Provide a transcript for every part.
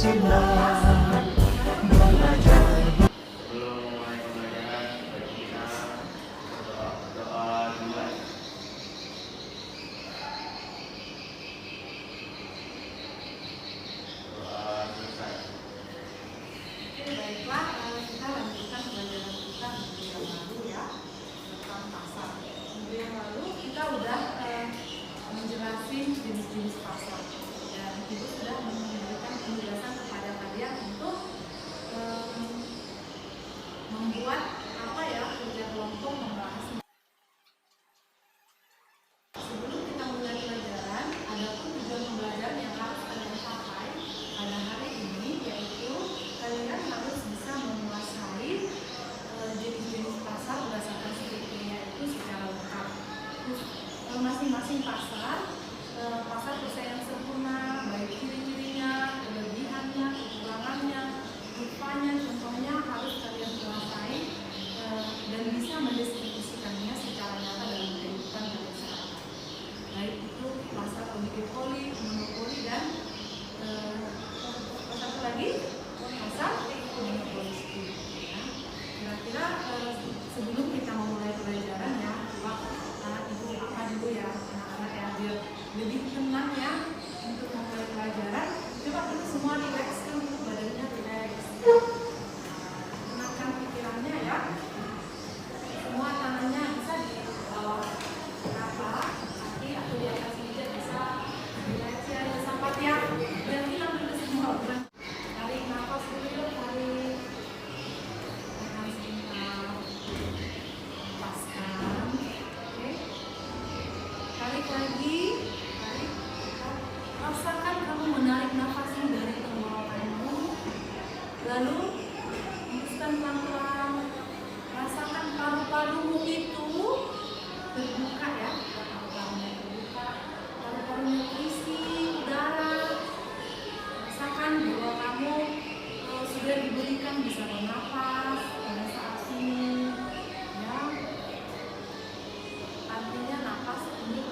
Pancasila. Belajar. Sebelum mulai pembelajaran, bagi kita berdoa dulu. Doa selesai. Baiklah, kita lanjutkan pembelajaran kita minggu yang lalu ya, tentang pasar. Minggu yang lalu kita udah menjelasin jenis-jenis pasar, dan Ibu sudah memberikan penjelasan kepada kalian untuk membuat apa ya, kerja kelompok membahas. Sebelum kita mulai pelajaran, ada pun tujuan pembelajaran yang harus kalian capai pada hari ini, yaitu kalian harus bisa menguasai jenis-jenis pasar berdasarkan skripsinya itu secara lengkap. Masing-masing pasar persaingan sempurna, baik ciri-cirinya, kelebihannya, kekurangannya, rupanya, contohnya harus kalian kuasai dan bisa mendeskripsikannya secara nyata dalam kehidupan kalian sehari-hari. Baik itu pasar oligopoli, monopoli, dan pasar apa lagi? Pasar monopolistik. Ya. Kira-kira sebelum kita memulai pelajaran ya, Ibu apa dulu ya anak-anak ya, biar lebih tenang ya untuk memulai pelajaran. Coba kita semua rilekskan dulu, badannya rileks. Tenangkan pikirannya ya. Semua tangannya bisa di bawah kepala, kaki atau di atas meja bisa. Rileks ya, sampai ya. Biar hilang dulu semua. Tarik nafas dulu yuk, tarik. Tahan sebentar. Lepaskan. Oke. Tarik lagi. Tarik. Rasakan kamu menarik nafasmu dari tenggorokanmu. Lalu hembuskan pelan-pelan. Rasakan paru-parumu itu terbuka ya. Paru-parunya terbuka. Paru-parunya terisi udara. Rasakan bahwa kamu sudah diberikan bisa bernafas pada saat ini. Ya. Artinya nafas ini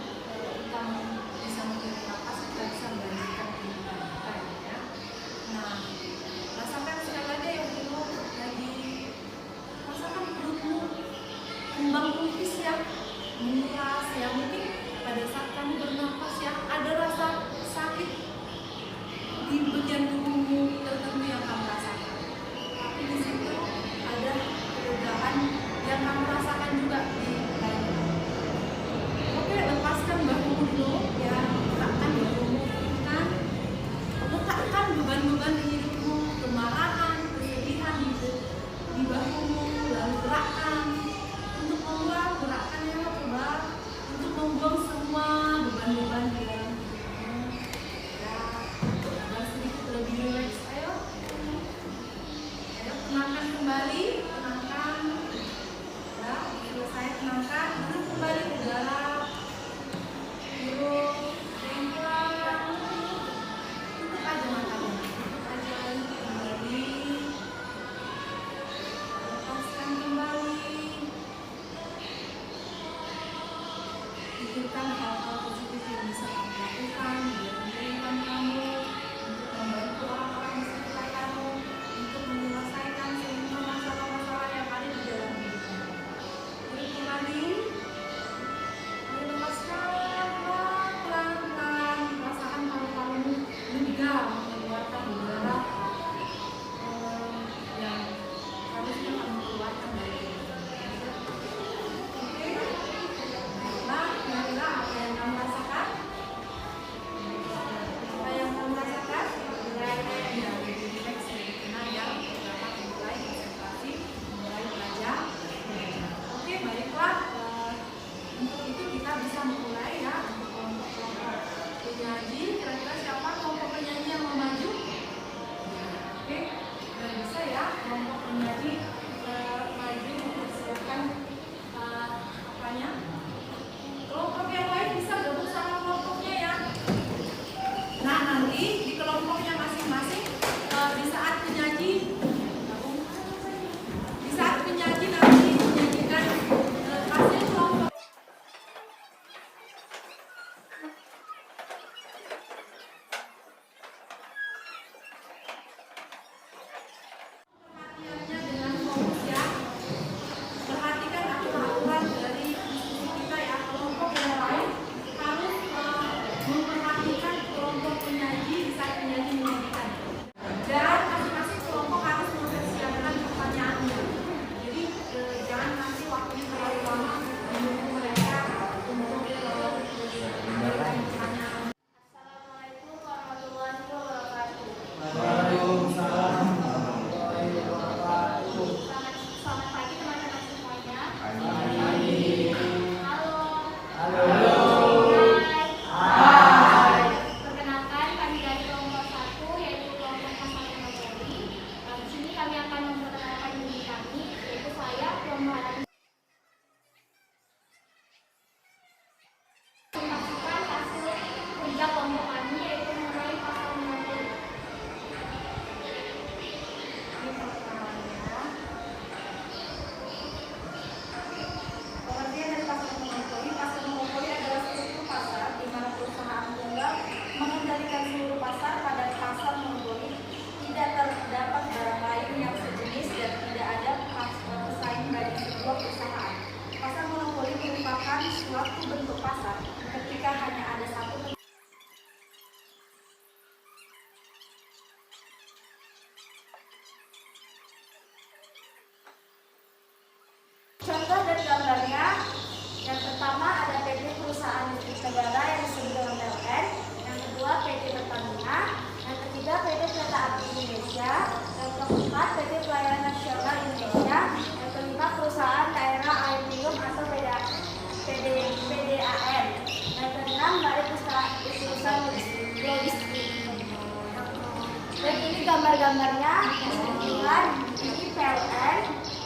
kita bisa mengirim nafas, kita bisa melanjutkan kehidupan kita ya. Nah, rasakan sekali lagi yang dulu lagi, rasakan perutmu kembang pelipis ya, menguras ya. Mungkin pada saat kamu bernafas ya ada rasa sakit di bagian tubuhmu tertentu yang kamu rasakan, tapi di situ ada kelegaan yang kamu rasakan juga di lainnya. Oke, lepaskan bahumu dulu ya, letakkan bahumu, letakkan beban-beban di hidupmu, kemarahan, kesedihan di bahumu, lalu gerakkan untuk membuang, gerakkan ya, coba untuk membuang semua beban-beban di dalam hidupmu ya, dan sedikit lebih rileks. Ayo tenangkan kembali, tenangkan ya, selesai tenangkan, duduk kembali udara. Tutup aja matanya, tutup aja, kembali, lepaskan kembali. Pikirkan hal-hal positif yang bisa kamu lakukan di kehidupan kamu, untuk membantu orang-orang di sekitar kamu, untuk menyelesaikan semua masalah-masalah yang ada di dalam hidup kamu. Duduk kembali. Lepaskan pelan-pelan, rasakan paru-parumu lega mengeluarkan udara yang harusnya kamu keluarkan dari diri. Oke, baiklah, kira-kira apa yang kamu rasakan? Apa yang kamu rasakan? Ya, lebih rileks, lebih tenang ya, dapat memulai konsentrasi, memulai belajar. Oke, baiklah. Untuk itu kita bisa memulai ya, untuk kelompok-kelompok penyaji. Kira-kira siapa kelompok penyaji yang mau maju? Oke, dan bisa ya kelompok penyaji maju mempersiapkan apanya. Kelompok yang lain bisa gabung sama kelompoknya ya. Nah, nanti di kelompoknya masing-masing di saat penyaji nanti menyajikan hasil kelompok. keempat, PT Pelayanan Nasional Indonesia. Yang kelima, perusahaan daerah air minum atau PDAN. Yang keenam, Balai Usaha Logistik. Dan ini gambar-gambarnya, lihat ini PLN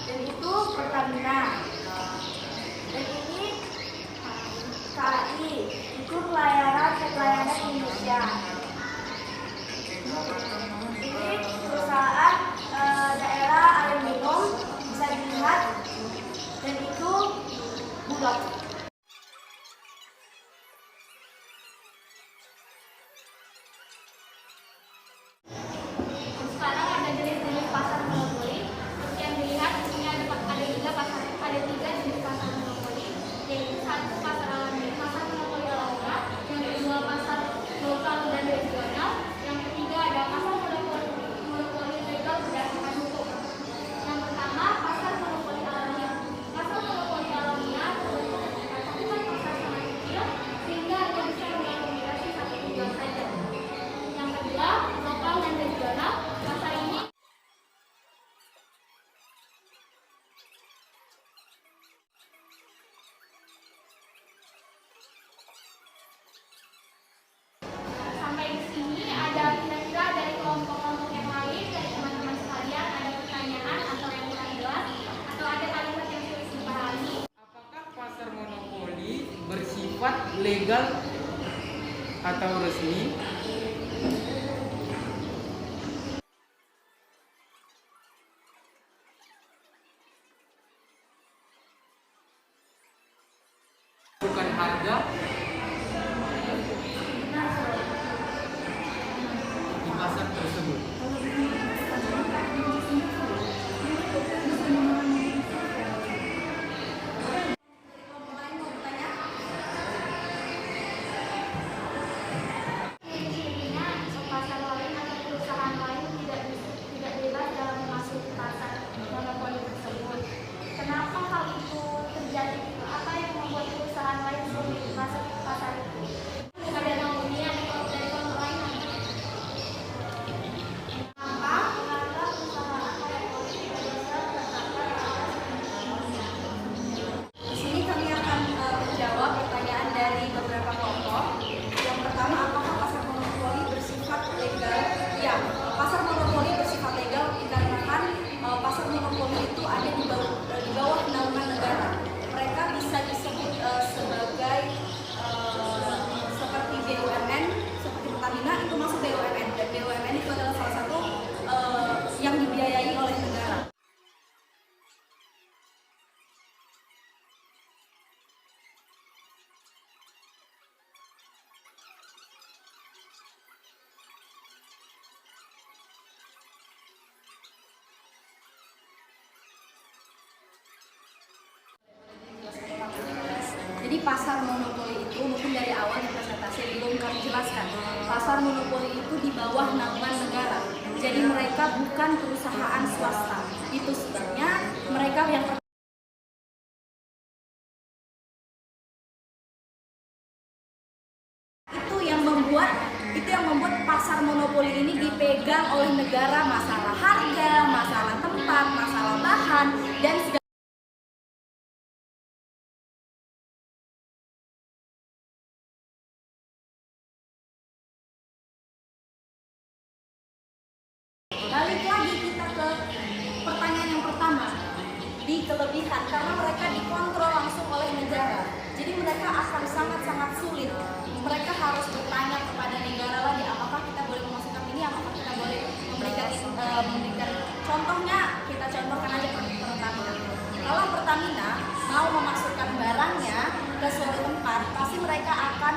dan itu Pertamina. Dan ini KAI, itu pelayanan Indonesia. Ini perusahaan daerah air minum, bisa dilihat, dan itu Bulog. Sekarang ada jenis-jenis pasar monopoli. Seperti yang dilihat di sini ada tiga jenis pasar monopoli, yaitu satu pasar monopoli alamiah, yang kedua pasar lokal dan regional, yang ketiga ada pasar monopoli legal berdasarkan hukum. Yang pertama, pasar monopoli alamiah. Pasar monopoli alamiah terbentuk ketika cakupan pasar sangat kecil sehingga hanya bisa mengakomodasi satu tujuan saja. Yang kedua, lokal dan regional. Pasar ini sampai di sini ada kira-kira dari kelompok-kelompok yang lain, dari teman-teman sekalian, ada pertanyaan atau yang kurang jelas atau ada kalimat yang sulit dipahami. Apakah pasar monopoli bersifat legal atau resmi? Bukan harga di pasar tersebut. Ciri-cirinya, pasar lain atau perusahaan lain tidak bebas dalam memasuki pasar monopoli tersebut. Kenapa hal itu terjadi? Apa yang membuat perusahaan lain sulit masuk ke pasar itu? Ada kemudian dari kelompok lain. Kenapa? Karena perusahaan monopoli tidak bisa terdapat Di sini kami akan menjawab pertanyaan dari beberapa kelompok. Yang pertama, apakah pasar monopoli bersifat legal? Ya, pasar monopoli bersifat legal dikarenakan pasar monopoli itu ada di bawah naungan negara. Mereka bisa disebut sebagai seperti BUMN, seperti Pertamina itu masuk BUMN, dan BUMN itu adalah salah satu yang dibiayai oleh negara. Jadi pasar monopoli itu mungkin dari awal di presentasi belum kami jelaskan. Pasar monopoli itu di bawah naungan negara. Jadi mereka bukan perusahaan swasta. Itu sebabnya mereka yang itu yang membuat pasar monopoli ini dipegang oleh negara, masalah harga, masalah tempat, masalah bahan, dan segala. Balik lagi kita ke pertanyaan yang pertama, di kelebihan, karena mereka dikontrol langsung oleh negara. Jadi mereka akan sangat-sangat sulit. Mereka harus bertanya kepada negara lagi, apakah kita boleh memasukkan ini, apakah kita boleh memberikan contohnya, kita contohkan aja Pertamina. Kalau Pertamina mau memasukkan barangnya ke suatu tempat, pasti mereka akan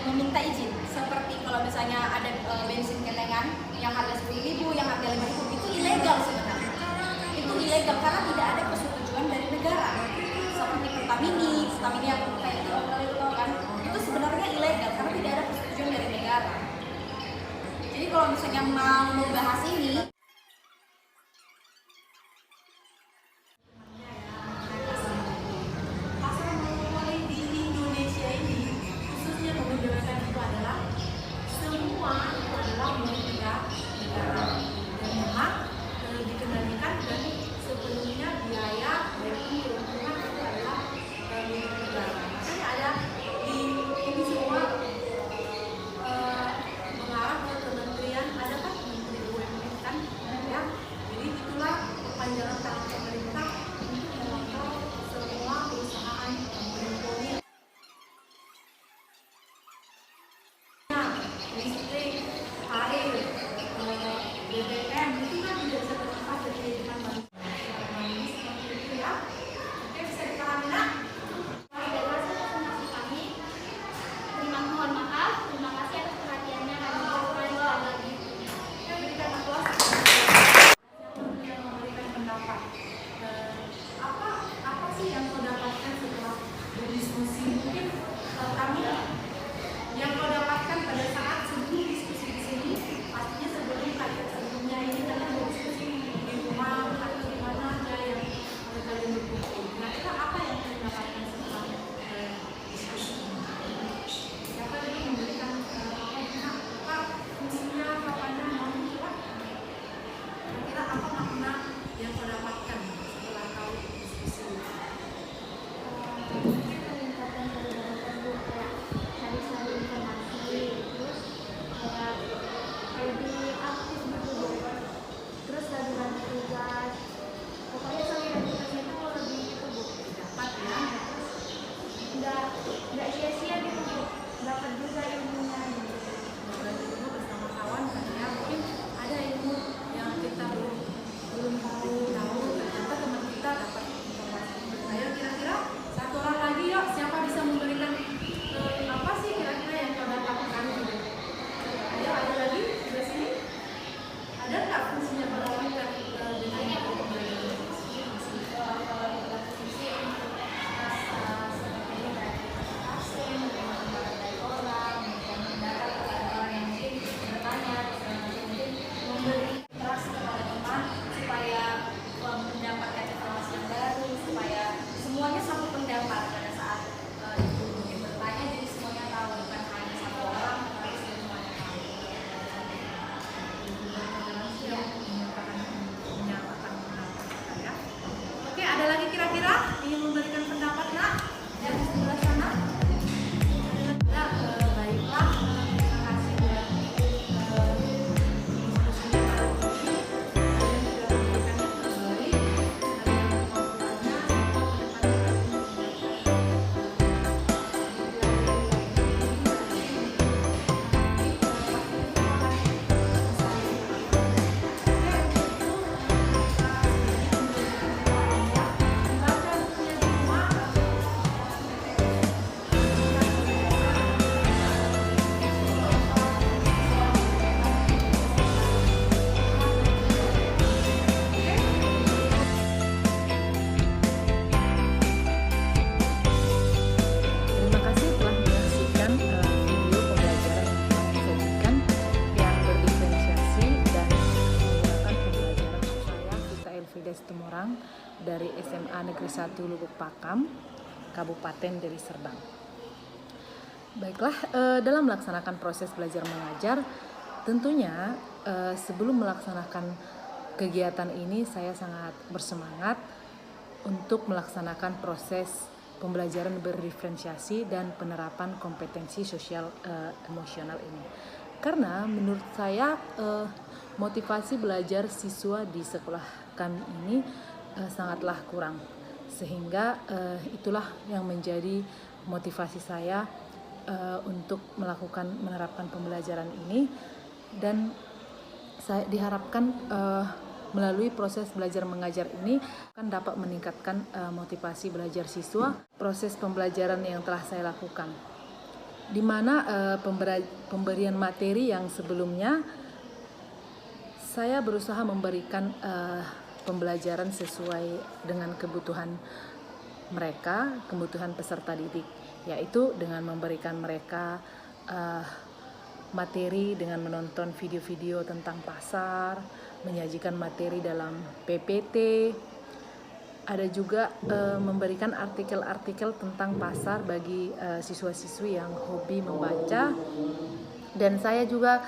meminta izin. Seperti kalau misalnya ada bensin ketengan yang harga 10.000, yang harga 5.000, itu ilegal sebenarnya. Itu ilegal karena tidak ada persetujuan dari negara. Seperti Pertamina yang kayak itu kan, itu sebenarnya ilegal karena tidak ada persetujuan dari negara. Jadi kalau misalnya mau membahas ini, pasar monopoli di Indonesia ini khususnya membedakan itu adalah semua itu adalah milik negara. Dan memang kita tidak bisa terlepas dari kehidupan manusia. Ini seperti itu ya. Oke, bisa dipahami nak? Baiklah, presentasi kami. Mohon maaf, terima kasih atas perhatiannya dan sampai jumpa lagi. Kita berikan aplaus. Yang memberikan pendapat. Apa sih yang kau dapatkan setelah berdiskusi? Mungkin kami yang kau dapatkan pada saat sebelum diskusi di sini, pastinya sebelumnya ini kalian berdiskusi di rumah atau di mana aja yang kalian berkumpul. Kira-kira apa yang kalian dapatkan setelah diskusi ini? Siapa yang memberikan apa fungsinya, kapannya, mau coba? Kira-kira apa makna yang kau dapatkan setelah kau diskusi? Peningkatan daripada tersebut kayak cari-cari informasi, terus kayak lebih aktif gitu, terus lagi bantu tugas, pokoknya solidaritasnya itu lebih itu Bu, Dapat ya. nggak sia-sia gitu Bu, dapat juga ilmunya gitu. Belajar dulu bersama kawan kan ya, mungkin ada ilmu yang kita belum tahu, ternyata teman kita dapat informasi. Ayo kira-kira satu orang lagi yuk, siapa bisa memberikan apa sih kira-kira yang kau dapatkan? Ayo ada lagi di sini? Ada nggak fungsinya kalau kita dengan pembelajaran? Memberi trust kepada teman supaya mendapatkan informasi yang baru, supaya semuanya satu pendapat pada saat itu mungkin bertanya, jadi semuanya tahu, bukan hanya satu orang tapi semuanya tahu. Ya, menyatakan pendapat kita ya. Oke, ada lagi kira-kira ingin memberikan pendapat nak? Yang di sebelah sana? Ya, baiklah. Terima kasih ya. Terima kasih telah menyaksikan video pembelajaran yang kami sajikan yang berdiferensiasi dan menggunakan pembelajaran saya Vita Elfrides Tumorang dari SMA Negeri 1 Lubuk Pakam, Kabupaten Deli Serdang. Baiklah, dalam melaksanakan proses belajar mengajar, tentunya sebelum melaksanakan kegiatan ini saya sangat bersemangat untuk melaksanakan proses pembelajaran berdiferensiasi dan penerapan kompetensi sosial emosional ini. Karena menurut saya motivasi belajar siswa di sekolah kami ini sangatlah kurang. Sehingga itulah yang menjadi motivasi saya untuk menerapkan pembelajaran ini, dan saya diharapkan melalui proses belajar mengajar ini akan dapat meningkatkan motivasi belajar siswa. Proses pembelajaran yang telah saya lakukan, di mana pemberian materi yang sebelumnya saya berusaha memberikan pembelajaran sesuai dengan kebutuhan mereka, kebutuhan peserta didik, yaitu dengan memberikan mereka materi dengan menonton video-video tentang pasar, menyajikan materi dalam PPT, ada juga memberikan artikel-artikel tentang pasar bagi siswa-siswi yang hobi membaca, dan saya juga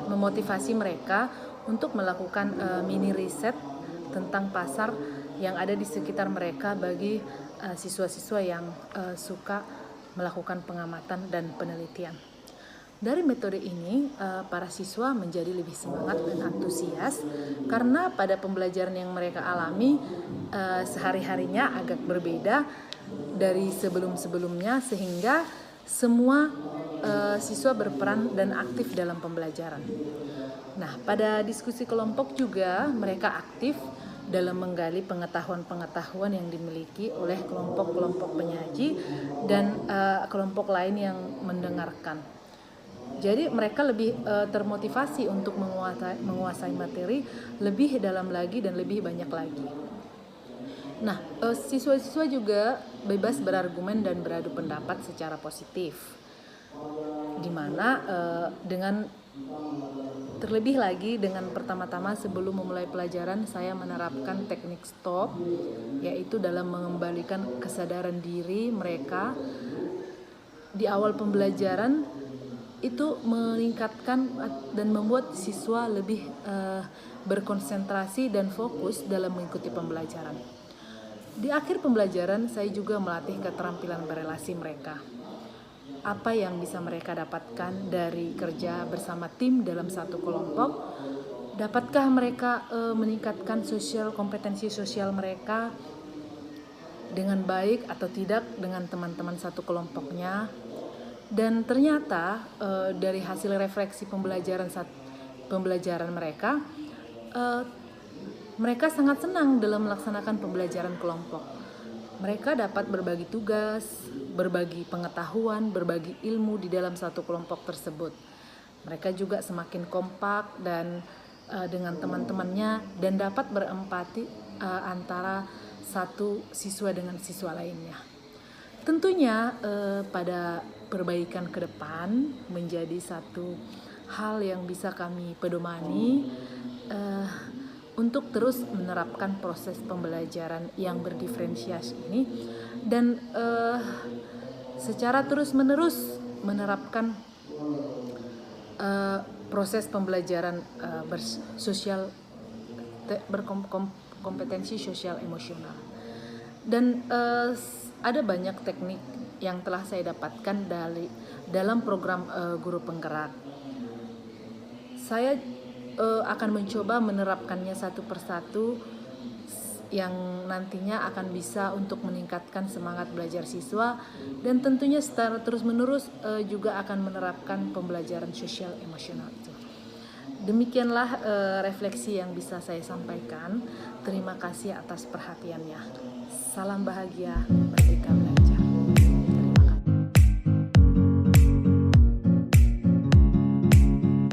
memotivasi mereka untuk melakukan mini riset tentang pasar yang ada di sekitar mereka bagi siswa-siswa yang suka melakukan pengamatan dan penelitian. Dari metode ini, para siswa menjadi lebih semangat dan antusias karena pada pembelajaran yang mereka alami sehari-harinya agak berbeda dari sebelum-sebelumnya, sehingga semua siswa berperan dan aktif dalam pembelajaran. Nah, pada diskusi kelompok juga mereka aktif dalam menggali pengetahuan-pengetahuan yang dimiliki oleh kelompok-kelompok penyaji dan kelompok lain yang mendengarkan. Jadi mereka lebih termotivasi untuk menguasai materi lebih dalam lagi dan lebih banyak lagi. Nah, siswa-siswa juga bebas berargumen dan beradu pendapat secara positif, di mana dengan terlebih lagi dengan pertama-tama sebelum memulai pelajaran saya menerapkan teknik stop, yaitu dalam mengembalikan kesadaran diri mereka di awal pembelajaran, itu meningkatkan dan membuat siswa lebih berkonsentrasi dan fokus dalam mengikuti pembelajaran. Di akhir pembelajaran saya juga melatih keterampilan berelasi mereka. Apa yang bisa mereka dapatkan dari kerja bersama tim dalam satu kelompok? Dapatkah mereka meningkatkan kompetensi sosial mereka dengan baik atau tidak dengan teman-teman satu kelompoknya? Dan ternyata dari hasil refleksi pembelajaran mereka, mereka sangat senang dalam melaksanakan pembelajaran kelompok. Mereka dapat berbagi tugas, berbagi pengetahuan, berbagi ilmu di dalam satu kelompok tersebut. Mereka juga semakin kompak dan dengan teman-temannya dan dapat berempati antara satu siswa dengan siswa lainnya. Tentunya pada perbaikan ke depan menjadi satu hal yang bisa kami pedomani untuk terus menerapkan proses pembelajaran yang berdiferensiasi ini dan secara terus-menerus menerapkan proses pembelajaran berkompetensi sosial emosional. Dan ada banyak teknik yang telah saya dapatkan dalam program guru penggerak. Saya akan mencoba menerapkannya satu persatu yang nantinya akan bisa untuk meningkatkan semangat belajar siswa dan tentunya secara terus-menerus juga akan menerapkan pembelajaran sosial emosional itu. Demikianlah refleksi yang bisa saya sampaikan. Terima kasih atas perhatiannya. Salam bahagia, merdeka belajar.